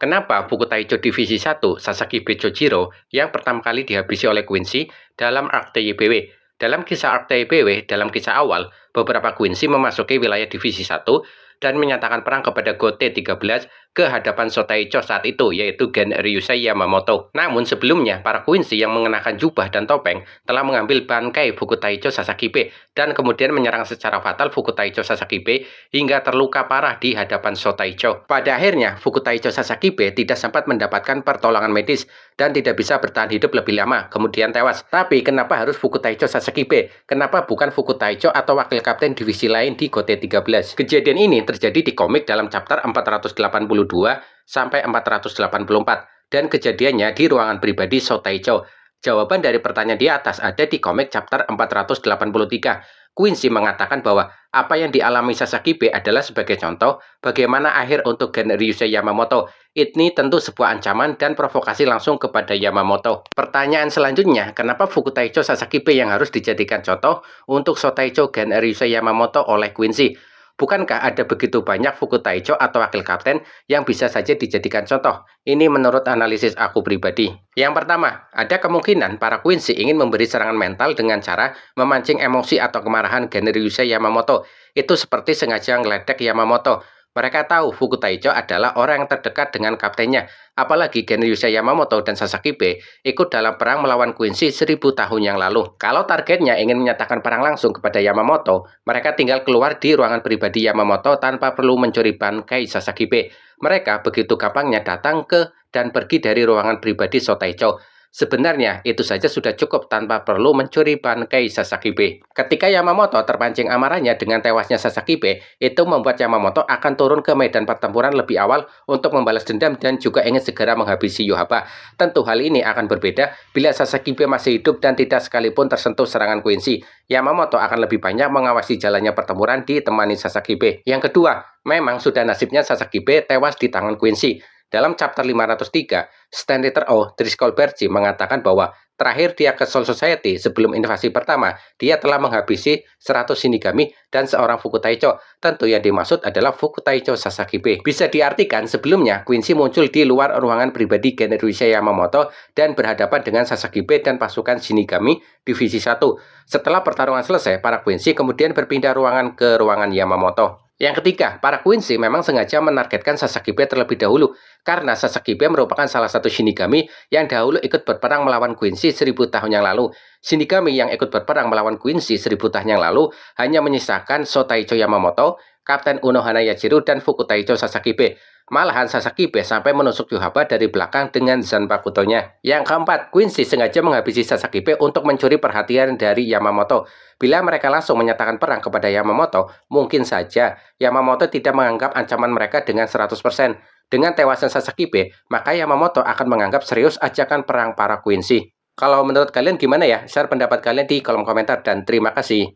Kenapa buku Taicho Divisi 1 Sasaki Bechojiro yang pertama kali dihabisi oleh Quincy dalam arc TYBW? Dalam kisah arc TYBW, dalam kisah awal, beberapa Quincy memasuki wilayah Divisi 1 dan menyatakan perang kepada Gote 13 ke hadapan Sotaicho saat itu, yaitu Gen Ryusei Yamamoto. Namun sebelumnya, para Quincy yang mengenakan jubah dan topeng telah mengambil bangkai Fukutaicho Sasakibe dan kemudian menyerang secara fatal Fukutaicho Sasakibe hingga terluka parah di hadapan Sotaicho. Pada akhirnya, Fukutaicho Sasakibe tidak sempat mendapatkan pertolongan medis dan tidak bisa bertahan hidup lebih lama, kemudian tewas. Tapi kenapa harus Fukutaicho Sasakibe? Kenapa bukan Fukutaicho atau wakil kapten divisi lain di Gote 13? Kejadian ini terjadi di komik dalam chapter 482 sampai 484 dan kejadiannya di ruangan pribadi Sotaicho. Jawaban dari pertanyaan di atas ada di komik chapter 483. Quincy mengatakan bahwa apa yang dialami Sasakibe adalah sebagai contoh bagaimana akhir untuk Gen Ryusei Yamamoto. Ini tentu sebuah ancaman dan provokasi langsung kepada Yamamoto. Pertanyaan selanjutnya, kenapa Fukutaicho Sasakibe yang harus dijadikan contoh untuk Sotaicho Gen Ryusei Yamamoto oleh Quincy? Bukankah ada begitu banyak Fukutaicho atau wakil kapten yang bisa saja dijadikan contoh? Ini menurut analisis aku pribadi. Yang pertama, ada kemungkinan para Quincy ingin memberi serangan mental dengan cara memancing emosi atau kemarahan Gen Ryusei Yamamoto. Itu seperti sengaja ngeledek Yamamoto. Mereka tahu Fukutaicho adalah orang yang terdekat dengan kaptennya. Apalagi Gen Ryusei Yamamoto dan Sasakibe ikut dalam perang melawan Quincy 1000 tahun yang lalu. Kalau targetnya ingin menyatakan perang langsung kepada Yamamoto, mereka tinggal keluar di ruangan pribadi Yamamoto tanpa perlu mencuri bangkai Sasakibe. Mereka begitu gampangnya datang ke dan pergi dari ruangan pribadi Sotaicho. Sebenarnya itu saja sudah cukup tanpa perlu mencuri bangkai Sasakibe. Ketika Yamamoto terpancing amarahnya dengan tewasnya Sasakibe, itu membuat Yamamoto akan turun ke medan pertempuran lebih awal untuk membalas dendam dan juga ingin segera menghabisi Yojimbo. Tentu hal ini akan berbeda bila Sasakibe masih hidup dan tidak sekalipun tersentuh serangan Quincy. Yamamoto akan lebih banyak mengawasi jalannya pertempuran ditemani Sasakibe. Yang kedua, memang sudah nasibnya Sasakibe tewas di tangan Quincy. Dalam chapter 503, Stand Letter O, Driscoll Bergy mengatakan bahwa terakhir dia ke Soul Society sebelum invasi pertama, dia telah menghabisi 100 Shinigami dan seorang Fukutaicho. Tentu yang dimaksud adalah Fukutaicho Sasakibe. Bisa diartikan sebelumnya Quincy muncul di luar ruangan pribadi Gen Ryusei Yamamoto dan berhadapan dengan Sasakibe dan pasukan Shinigami Divisi 1. Setelah pertarungan selesai, para Quincy kemudian berpindah ruangan ke ruangan Yamamoto. Yang ketiga, para Quincy memang sengaja menargetkan Sasakibe terlebih dahulu, karena Sasakibe merupakan salah satu Shinigami yang dahulu ikut berperang melawan Quincy 1000 tahun yang lalu. Shinigami yang ikut berperang melawan Quincy 1000 tahun yang lalu hanya menyisakan Sotaicho Yamamoto, Kapten Unohana Yajiru, dan Fukutaicho Sasakibe. Malahan Sasakibe sampai menusuk Yojimbo dari belakang dengan Zanpakuto-nya. Yang keempat, Quincy sengaja menghabisi Sasakibe untuk mencuri perhatian dari Yamamoto. Bila mereka langsung menyatakan perang kepada Yamamoto, mungkin saja Yamamoto tidak menganggap ancaman mereka dengan 100%. Dengan tewasnya Sasakibe, maka Yamamoto akan menganggap serius ajakan perang para Quincy. Kalau menurut kalian gimana ya? Share pendapat kalian di kolom komentar dan terima kasih.